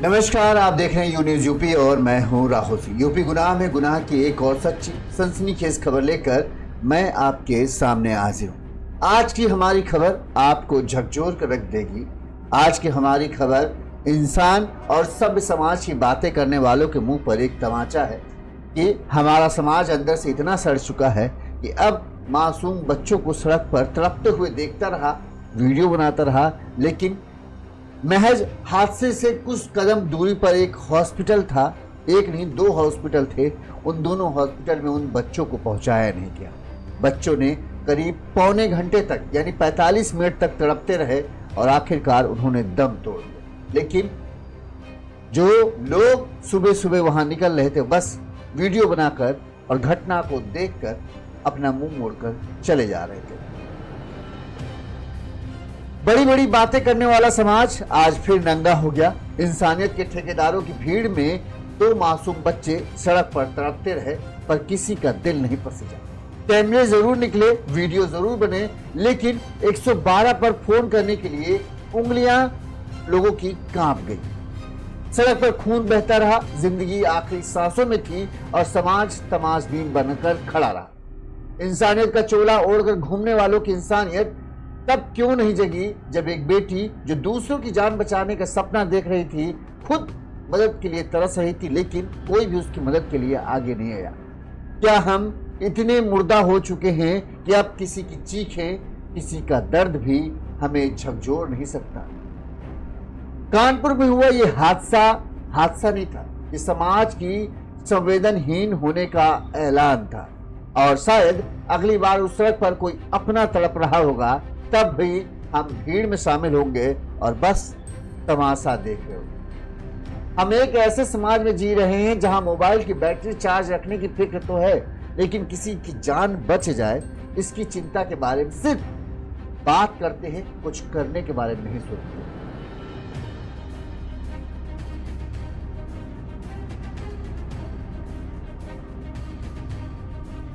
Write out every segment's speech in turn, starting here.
नमस्कार, आप देख रहे हैं यू न्यूज यूपी और मैं हूं राहुल सिंह। यूपी गुनाह में गुनाह की एक और सच्ची सनसनीखेज खबर लेकर मैं आपके सामने हाजिर हूं। आज की हमारी खबर आपको झकझोर कर रख देगी। आज की हमारी खबर इंसान और सभ्य समाज की बातें करने वालों के मुंह पर एक तमाचा है कि हमारा समाज अंदर से इतना सड़ चुका है कि अब मासूम बच्चों को सड़क पर तड़पते हुए देखता रहा, वीडियो बनाता रहा, लेकिन महज हादसे से कुछ कदम दूरी पर एक हॉस्पिटल था, एक नहीं दो हॉस्पिटल थे, उन दोनों हॉस्पिटल में उन बच्चों को पहुंचाया नहीं गया। बच्चों ने करीब पौने घंटे तक यानी 45 मिनट तक तड़पते रहे और आखिरकार उन्होंने दम तोड़ दिया। लेकिन जो लोग सुबह सुबह वहां निकल रहे थे बस वीडियो बनाकर और घटना को देखकर अपना मुंह मोड़कर चले जा रहे थे। बड़ी बड़ी बातें करने वाला समाज आज फिर नंगा हो गया। इंसानियत के ठेकेदारों की भीड़ में दो मासूम बच्चे सड़क पर तड़पते रहे पर किसी का दिल नहीं पसीजा। कैमरे जरूर निकले, वीडियो जरूर बने, लेकिन 112 पर फोन करने के लिए उंगलियां लोगों की कांप गई। सड़क पर खून बहता रहा, जिंदगी आखिरी सांसों में थी और समाज तमाशबीन बनकर खड़ा रहा। इंसानियत का चोला ओढ़कर घूमने वालों की इंसानियत तब क्यों नहीं जगी जब एक बेटी जो दूसरों की जान बचाने का सपना देख रही थी, खुद मदद के लिए तरस रही थी, लेकिन कोई भी उसकी मदद के लिए आगे नहीं आया। क्या हम इतने मुर्दा हो चुके हैं कि अब किसी की चीखें, किसी का दर्द भी हमें झकझोर नहीं सकता। कानपुर में हुआ ये हादसा नहीं था, ये समाज की संवेदनहीन होने का ऐलान था। और शायद अगली बार उस सड़क पर कोई अपना तड़प रहा होगा, तब भी हम भीड़ में शामिल होंगे और बस तमाशा देख रहे होंगे। हम एक ऐसे समाज में जी रहे हैं जहां मोबाइल की बैटरी चार्ज रखने की फिक्र तो है, लेकिन किसी की जान बच जाए इसकी चिंता के बारे में सिर्फ बात करते हैं, कुछ करने के बारे में नहीं सोचते।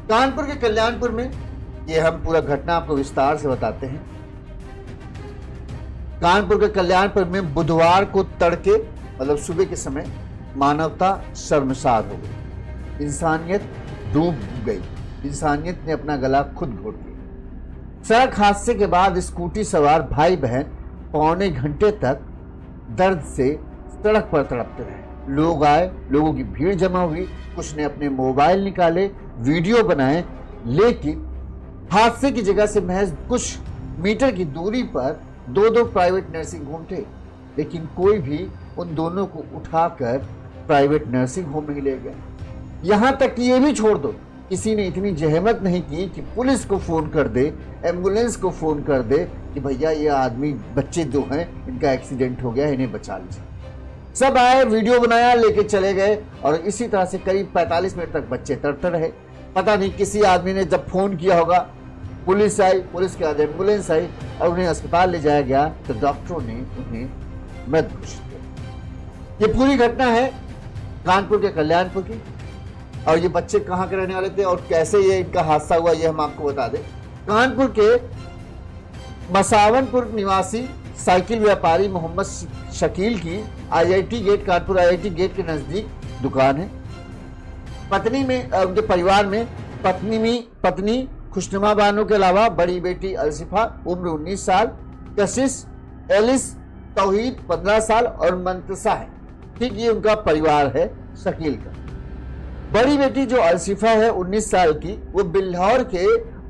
कानपुर के कल्याणपुर में ये हम पूरा घटना आपको विस्तार से बताते हैं। कानपुर के कल्याणपुर में बुधवार को तड़के मतलब सुबह के समय मानवता शर्मसार हो गई। इंसानियत डूब गई। इंसानियत ने अपना गला खुद घोट लिया। सड़क हादसे के बाद स्कूटी सवार भाई बहन पौने घंटे तक दर्द से सड़क पर तड़पते रहे। लोग आए, लोगों की भीड़ जमा हुई, कुछ ने अपने मोबाइल निकाले, वीडियो बनाए, लेकिन हादसे की जगह से महज कुछ मीटर की दूरी पर दो प्राइवेट नर्सिंग होम थे, लेकिन कोई भी उन दोनों को उठाकर प्राइवेट नर्सिंग होम में ले गया। यहां तक कि ये भी छोड़ दो, किसी ने इतनी जहमत नहीं की कि पुलिस को फोन कर दे, एम्बुलेंस को फोन कर दे कि भैया ये आदमी, बच्चे जो हैं इनका एक्सीडेंट हो गया, इन्हें बचा लीजिए। सब आए, वीडियो बनाया, लेके चले गए और इसी तरह से करीब 45 मिनट तक बच्चे तड़पते रहे। पता नहीं किसी आदमी ने जब फोन किया होगा, पुलिस आई, पुलिस के बाद एम्बुलेंस आई और उन्हें अस्पताल ले जाया गया तो डॉक्टरों ने उन्हें मृत घोषित किया। ये पूरी घटना है कानपुर के कल्याणपुर की। और ये बच्चे कहाँ के रहने वाले थे और कैसे ये इनका हादसा हुआ, ये हम आपको बता दें। कानपुर के मसावनपुर निवासी साइकिल व्यापारी मोहम्मद शकील की IIT gate, Kanpur IIT gate के नजदीक दुकान है। पत्नी में उनके परिवार में पत्नी खुशनुमा बानो के अलावा बड़ी बेटी अलसिफा उम्र 19 साल, कशिश एलिस तौहीद 15 साल और मंतसा है। ठीक, ये उनका परिवार है शकील का। बड़ी बेटी जो अलसिफा है 19 साल की, वो बिल्हौर के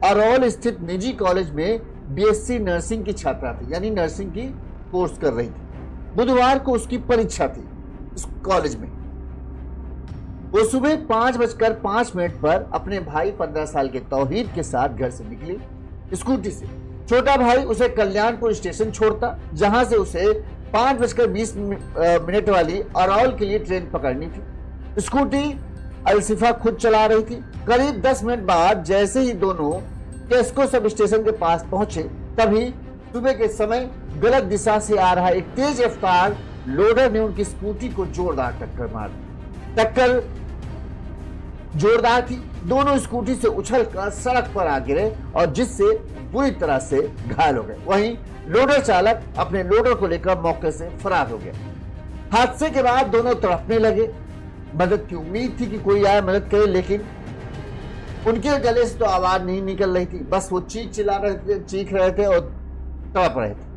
अरौल स्थित निजी कॉलेज में BSc नर्सिंग की छात्रा थी, यानी नर्सिंग की कोर्स कर रही थी। बुधवार को उसकी परीक्षा थी इस कॉलेज में। वो सुबह 5:05 पर अपने भाई 15 साल के तौहीद के साथ घर से निकली स्कूटी से। छोटा भाई उसे कल्याणपुर स्टेशन छोड़ता, जहां से उसे 5:20 वाली अरौल के लिए ट्रेन पकड़नी थी। स्कूटी अलसिफा खुद चला रही थी। करीब 10 मिनट बाद जैसे ही दोनों टेस्को सब स्टेशन के पास पहुंचे, तभी सुबह के समय गलत दिशा से आ रहा एक तेज रफ्तार लोडर ने उनकी स्कूटी को जोरदार टक्कर मार दी। टक्कर जोरदार थी, दोनों स्कूटी से उछलकर सड़क पर आ गिरे और जिससे बुरी तरह से घायल हो गए। वहीं लोडर चालक अपने लोडर को लेकर मौके से फरार हो गया। हादसे के बाद दोनों तड़पने लगे। मदद की उम्मीद थी कि कोई आए मदद करे, लेकिन उनके गले से तो आवाज नहीं निकल रही थी, बस वो चीख रहे थे और तड़प रहे थे।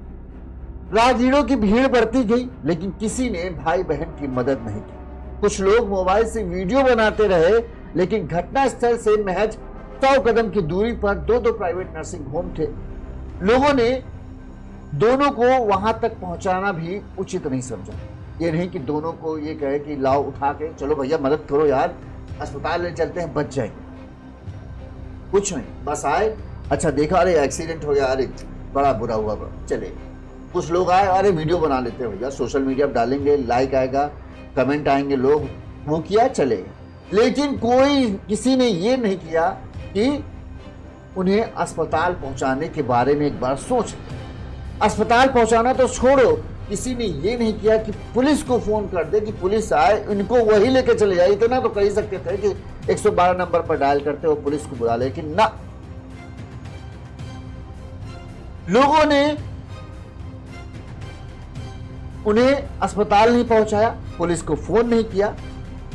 राहगीरों की भीड़ बढ़ती गई, लेकिन किसी ने भाई बहन की मदद नहीं की। कुछ लोग मोबाइल से वीडियो बनाते रहे, लेकिन घटनास्थल से महज 100 कदम की दूरी पर दो प्राइवेट नर्सिंग होम थे। लोगों ने दोनों को वहां तक पहुंचाना भी उचित नहीं समझा। ये नहीं कि दोनों को ये कहे कि लाओ उठा के चलो भैया मदद करो यार, अस्पताल ले चलते हैं, बच जाएंगे। कुछ नहीं, बस आए, अच्छा देखा, अरे एक्सीडेंट हो गया, अरे बड़ा बुरा हुआ, चले। कुछ लोग आए, अरे वीडियो बना लेते हैं भैया, सोशल मीडिया पर डालेंगे, लाइक आएगा, कमेंट आएंगे, लोग वो किया, चले। लेकिन किसी ने ये नहीं किया कि उन्हें अस्पताल पहुंचाने के बारे में एक बार सोच। अस्पताल पहुंचाना तो छोड़ो, किसी ने ये नहीं किया कि पुलिस को फोन कर दे कि पुलिस आए, इनको वही लेके चले जाए। इतना तो कर ही सकते थे कि 112 नंबर पर डायल करते हो, पुलिस को बुला ले, लेकिन ना, लोगों ने उन्हें अस्पताल नहीं पहुंचाया, पुलिस को फोन नहीं किया।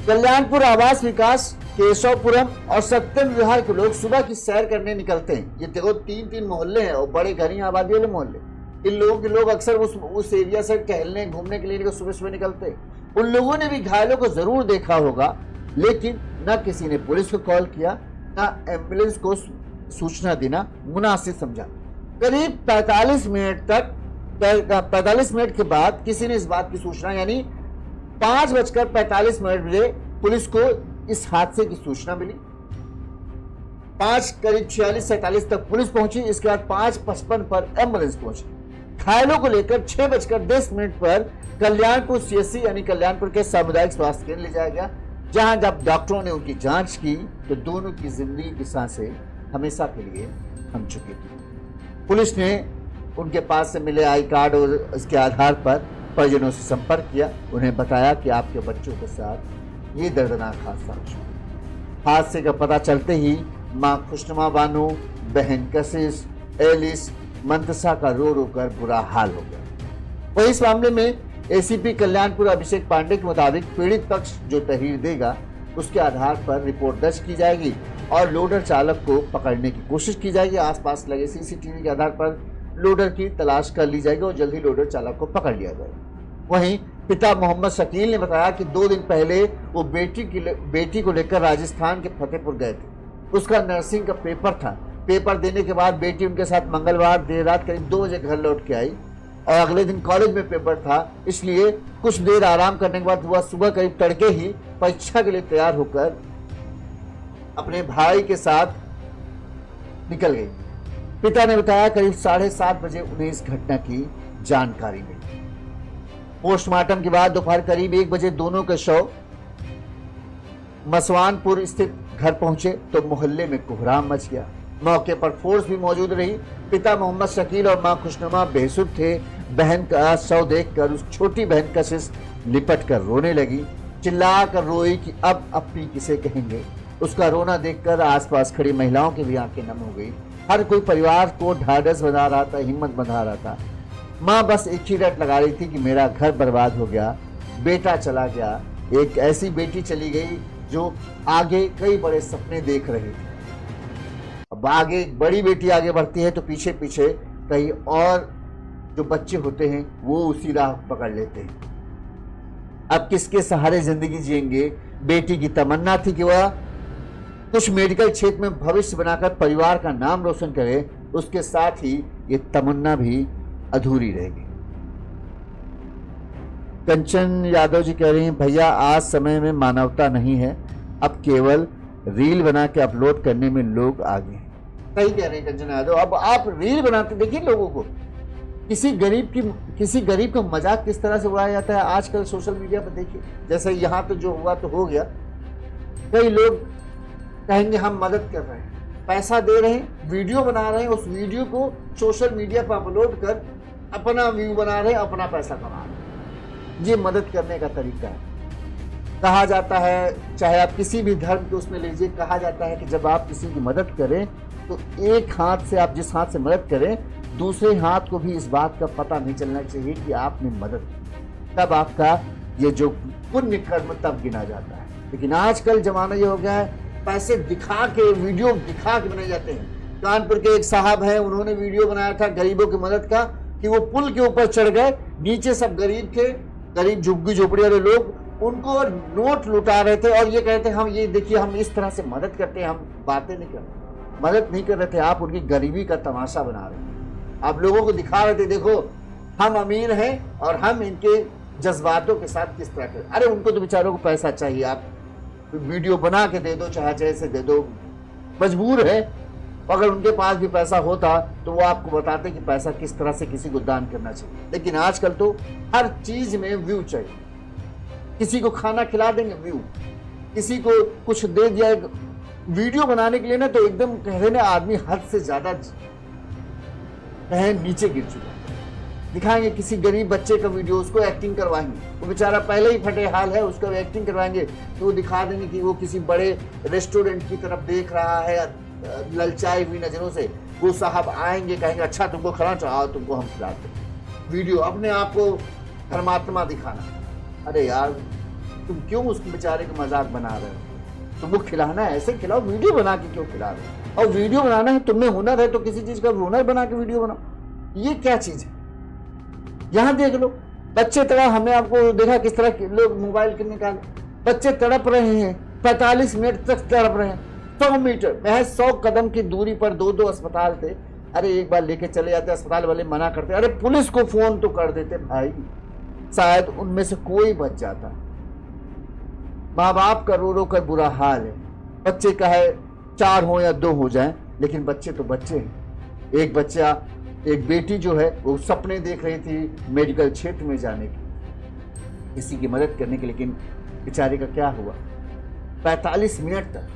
कल्याणपुर आवास विकास, केशवपुरम और सत्यम विहार के लोग सुबह की सैर करने निकलते हैं। ये देखो 3-3 मोहल्ले हैं और बड़े घनी आबादी वाले मोहल्ले। इन लोगों के लोग अक्सर उस एरिया से टहलने घूमने के लिए सुबह सुबह निकलते हैं। उन लोगों ने भी घायलों को जरूर देखा होगा, लेकिन न किसी ने पुलिस को कॉल किया, न एम्बुलेंस को सूचना देना मुनासिब समझा। करीब 45 मिनट के बाद किसी ने इस बात की सूचना, यानी 5:45 बजे पुलिस को इस हादसे की सूचना मिली। 5 करीब 46-47 तक पुलिस पहुंची। इसके बाद 5:55 पर एम्बुलेंस पहुंची। घायलों को लेकर 6:10 पर कल्याणपुर सीएससी यानी कल्याणपुर के सामुदायिक स्वास्थ्य केंद्र ले जाया गया, जहां जब डॉक्टरों ने उनकी जांच की तो दोनों की जिंदगी की सांसें हमेशा के लिए थम चुकी थी। पुलिस ने उनके पास से मिले आई कार्ड और इसके आधार पर परिजनों से संपर्क किया। उन्हें बताया कि आपके बच्चों के साथ ये दर्दनाक हादसा हो चुका। हादसे का पता चलते ही मां खुशनुमा बानो, बहन कशिश, एलिस, मंतसा का रो कर बुरा हाल हो गया। वही इस मामले में एसीपी कल्याणपुर अभिषेक पांडे के मुताबिक पीड़ित पक्ष जो तहरीर देगा उसके आधार पर रिपोर्ट दर्ज की जाएगी और लोडर चालक को पकड़ने की कोशिश की जाएगी। आसपास लगे सीसीटीवी के आधार पर लोडर की तलाश कर ली जाएगी और जल्द ही लोडर चालक को पकड़ लिया जाएगा। वहीं पिता मोहम्मद शकील ने बताया कि 2 दिन पहले वो बेटी को लेकर राजस्थान के फतेहपुर गए थे। उसका नर्सिंग का पेपर था। पेपर देने के बाद बेटी उनके साथ मंगलवार देर रात करीब 2 बजे घर लौट के आई और अगले दिन कॉलेज में पेपर था, इसलिए कुछ देर आराम करने के बाद वह सुबह करीब तड़के ही परीक्षा के लिए तैयार होकर अपने भाई के साथ निकल गई। पिता ने बताया करीब 7:30 बजे उन्हें इस घटना की जानकारी मिली। पोस्टमार्टम के बाद दोपहर करीब 1 बजे दोनों के शव मसवानपुर स्थित घर पहुंचे तो मोहल्ले में कोहराम मच गया। मौके पर फोर्स भी मौजूद रही। पिता मोहम्मद शकील और मां खुशनुमा बेसुध थे। बहन का शव देखकर उस छोटी बहन कशिश लिपट कर रोने लगी, चिल्ला कर रोई कि अब अपी किसे कहेंगे। उसका रोना देखकर आसपास खड़ी महिलाओं की भी आंखें नम हो गई। हर कोई परिवार को ढाढ़स बंधा रहा था, हिम्मत बंधा रहा था। माँ बस एक ही रट लगा रही थी कि मेरा घर बर्बाद हो गया, बेटा चला गया, एक ऐसी बेटी चली गई जो आगे कई बड़े सपने देख रही थी। अब आगे बड़ी बेटी आगे बढ़ती है तो पीछे पीछे कई और जो बच्चे होते हैं वो उसी राह पकड़ लेते हैं। अब किसके सहारे जिंदगी जिएंगे। बेटी की तमन्ना थी कि वह कुछ मेडिकल क्षेत्र में भविष्य बनाकर परिवार का नाम रोशन करे, उसके साथ ही ये तमन्ना भी अधूरी रहेगी। कंचन यादव जी कह रही हैं, भैया आज समय में मानवता नहीं है, अब केवल रील बना के अपलोड करने में लोग आगे हैं। सही कह रहे हैं कंचन यादव। अब आप रील बनाते देखिए लोगों को, किसी गरीब का मजाक किस तरह से उड़ाया जाता है आजकल सोशल मीडिया पर। देखिए जैसे यहाँ तो जो हुआ तो हो गया, कई लोग कहेंगे हम मदद कर रहे हैं, पैसा दे रहे हैं, वीडियो बना रहे हैं, उस वीडियो को सोशल मीडिया पर अपलोड कर अपना व्यू बना रहे हैं, अपना पैसा कमा रहे हैं। ये मदद करने का तरीका है। कहा जाता है, चाहे आप किसी भी धर्म के उसमें लीजिए, कहा जाता है कि जब आप किसी की मदद करें तो एक हाथ से, आप जिस हाथ से मदद करें दूसरे हाथ को भी इस बात का पता नहीं चलना चाहिए कि आपने मदद की, तब आपका ये जो पुण्य कर्म तब गिना जाता है। लेकिन आजकल जमाना ये हो गया है, पैसे दिखा के, वीडियो दिखा के बनाए जाते हैं। कानपुर के एक साहब हैं, उन्होंने वीडियो बनाया था गरीबों की मदद का कि वो पुल के ऊपर चढ़ गए, नीचे सब गरीब थे, गरीब झुग्गी झोपड़ी वाले लोग, उनको नोट लुटा रहे थे और ये कहते थे हम ये देखिए हम इस तरह से मदद करते हैं, हम बातें नहीं कर रहे, मदद नहीं कर रहे थे, आप उनकी गरीबी का तमाशा बना रहे थे, आप लोगों को दिखा रहे थे देखो हम अमीर हैं और हम इनके जज्बातों के साथ किस तरह करें। अरे उनको तो बेचारों को पैसा चाहिए, आप वीडियो बना के दे दो, चाहे जैसे दे दो, मजबूर है। अगर उनके पास भी पैसा होता तो वो आपको बताते कि पैसा किस तरह से किसी को दान करना चाहिए। लेकिन आजकल तो हर चीज में व्यू चाहिए, किसी को खाना खिला देंगे व्यू, किसी को कुछ दे दिया, वीडियो बनाने के लिए ना तो एकदम कह रहे ना आदमी हद से ज्यादा नीचे गिर चुका है। दिखाएंगे किसी गरीब बच्चे का वीडियो, उसको एक्टिंग करवाएंगे, वो बेचारा पहले ही फटे हाल है, उसका एक्टिंग करवाएंगे तो वो दिखा देंगे कि वो किसी बड़े रेस्टोरेंट की तरफ देख रहा है ललचाई हुई नजरों से। वो साहब आएंगे कहेंगे अच्छा तुमको खाना चाहो, तुमको हम खिलाते हैं। वीडियो अपने आप को धर्मात्मा दिखाना, अरे यार तुम क्यों उस बेचारे का मजाक बना रहे हो, तुमको खिलाना है ऐसे खिलाओ, वीडियो बना के क्यों खिला रहे हो। और वीडियो बनाना है, तुम्हें हुनर है तो किसी चीज का हुनर बना के वीडियो बनाओ, ये क्या चीज है। यहाँ देख लो बच्चे तरह, हमने आपको देखा किस तरह लोग मोबाइल के निकाले, बच्चे तड़प रहे हैं, 45 मिनट तक तड़प रहे हैं, 100 मीटर महज 100 कदम की दूरी पर 2-2 अस्पताल थे। अरे एक बार लेके चले जाते, अस्पताल वाले मना करते, अरे पुलिस को फोन तो कर देते भाई, शायद उनमें से कोई बच जाता। माँ बाप का रो रो कर बुरा हाल है, बच्चे का है 4 हो या 2 हो जाएं, लेकिन बच्चे तो बच्चे हैं। एक बेटी जो है वो सपने देख रही थी मेडिकल क्षेत्र में जाने की, किसी की मदद करने की, लेकिन बेचारे का क्या हुआ 45 मिनट तक।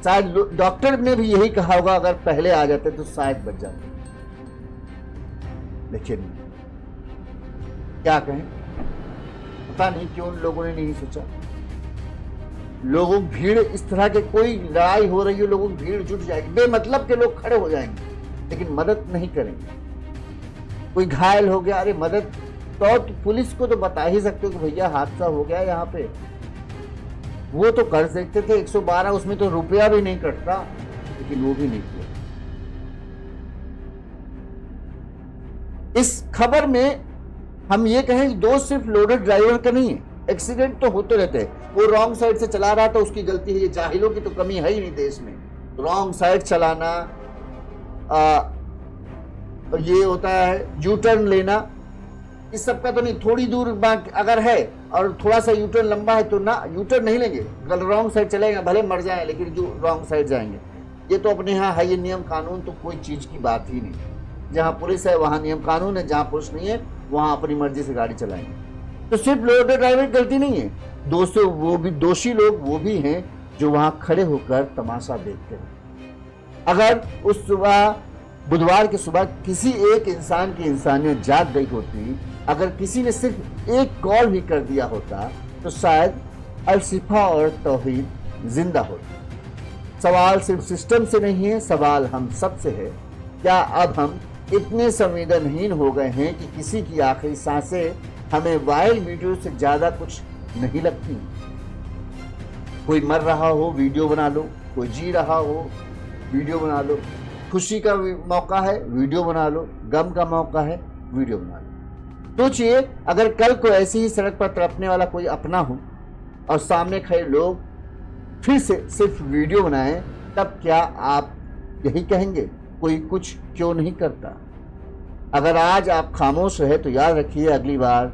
शायद डॉक्टर ने भी यही कहा होगा अगर पहले आ जाते तो शायद बच जाते, लेकिन क्या कहें, पता नहीं क्यों उन लोगों ने नहीं सोचा। लोगों की भीड़ इस तरह के, कोई लड़ाई हो रही है लोगों की भीड़ जुट जाएगी, बेमतलब के लोग खड़े हो जाएंगे लेकिन मदद नहीं करेंगे। कोई घायल हो गया, अरे मदद तो पुलिस को तो बता ही सकते हो कि भैया हादसा हो गया यहाँ पे, वो तो कर सकते थे 112, उसमें तो रुपया भी नहीं कटता, लेकिन वो भी नहीं किया। इस खबर में हम ये कहें कि दोष सिर्फ लोडेड ड्राइवर का नहीं है, एक्सीडेंट तो होते रहते हैं। वो रॉन्ग साइड से चला रहा था, उसकी गलती है, ये जाहिलों की तो कमी है ही नहीं देश में। रॉन्ग साइड चलाना, और ये होता है यू टर्न लेना, इस सब का तो नहीं, थोड़ी दूर अगर है और थोड़ा सा यू टर्न लंबा है तो ना यू टर्न नहीं लेंगे, रॉन्ग साइड चलेंगे, भले मर जाए लेकिन जो रॉन्ग साइड जाएंगे। ये तो अपने यहाँ है ये नियम कानून, तो कोई चीज की बात ही नहीं। जहाँ पुलिस है वहाँ नियम कानून है, जहाँ पुलिस नहीं है वहाँ अपनी मर्जी से गाड़ी चलाएंगे। तो सिर्फ लोडेड ड्राइवर की गलती नहीं है, दोस्तों वो भी दोषी लोग वो भी हैं जो वहाँ खड़े होकर तमाशा देखते हैं। अगर उस सुबह बुधवार की सुबह किसी एक इंसान की इंसानियत जाग गई होती, अगर किसी ने सिर्फ एक कॉल भी कर दिया होता तो शायद अलशिफा और तौहीद जिंदा होती। सवाल सिर्फ सिस्टम से नहीं है, सवाल हम सब से है। क्या अब हम इतने संवेदनहीन हो गए हैं कि किसी की आखिरी सांसें हमें वायरल वीडियो से ज्यादा कुछ नहीं लगती? कोई मर रहा हो वीडियो बना लो, कोई जी रहा हो वीडियो बना लो, खुशी का मौका है वीडियो बना लो, गम का मौका है वीडियो बना लो। सोचिए अगर कल को ऐसी ही सड़क पर तड़पने वाला कोई अपना हो और सामने खड़े लोग फिर से सिर्फ वीडियो बनाएं, तब क्या आप यही कहेंगे कोई कुछ क्यों नहीं करता? अगर आज आप खामोश रहे तो याद रखिए अगली बार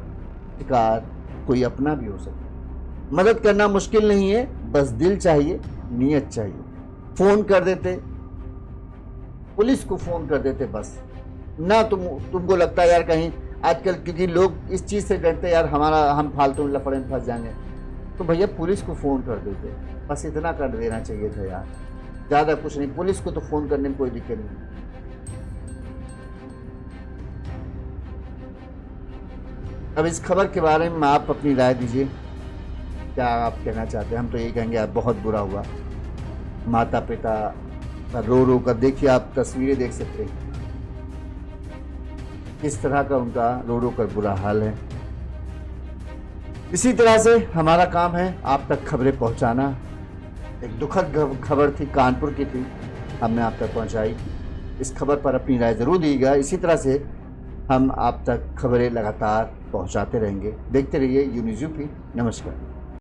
शिकार कोई अपना भी हो सकता। मदद करना मुश्किल नहीं है, बस दिल चाहिए, नियत चाहिए। फोन कर देते, पुलिस को फोन कर देते बस ना। तुमको लगता है यार कहीं आजकल, क्योंकि लोग इस चीज से डरते यार हम फालतू में लफड़े में फंस जाएंगे, तो भैया पुलिस को फोन कर देते, बस इतना कर देना चाहिए था यार, ज्यादा कुछ नहीं। पुलिस को तो फोन करने में कोई दिक्कत नहीं। अब इस खबर के बारे में आप अपनी राय दीजिए, क्या आप कहना चाहते हैं? हम तो यही कहेंगे यार बहुत बुरा हुआ, माता पिता रो रो कर, देखिए आप तस्वीरें देख सकते हैं किस तरह का उनका रो रो कर बुरा हाल है। इसी तरह से हमारा काम है आप तक खबरें पहुंचाना। एक दुखद खबर थी, कानपुर की थी, हमने आप तक पहुंचाई। इस खबर पर अपनी राय ज़रूर दीजिएगा। इसी तरह से हम आप तक खबरें लगातार पहुंचाते रहेंगे। देखते रहिए यूनिज़ यूपी। नमस्कार।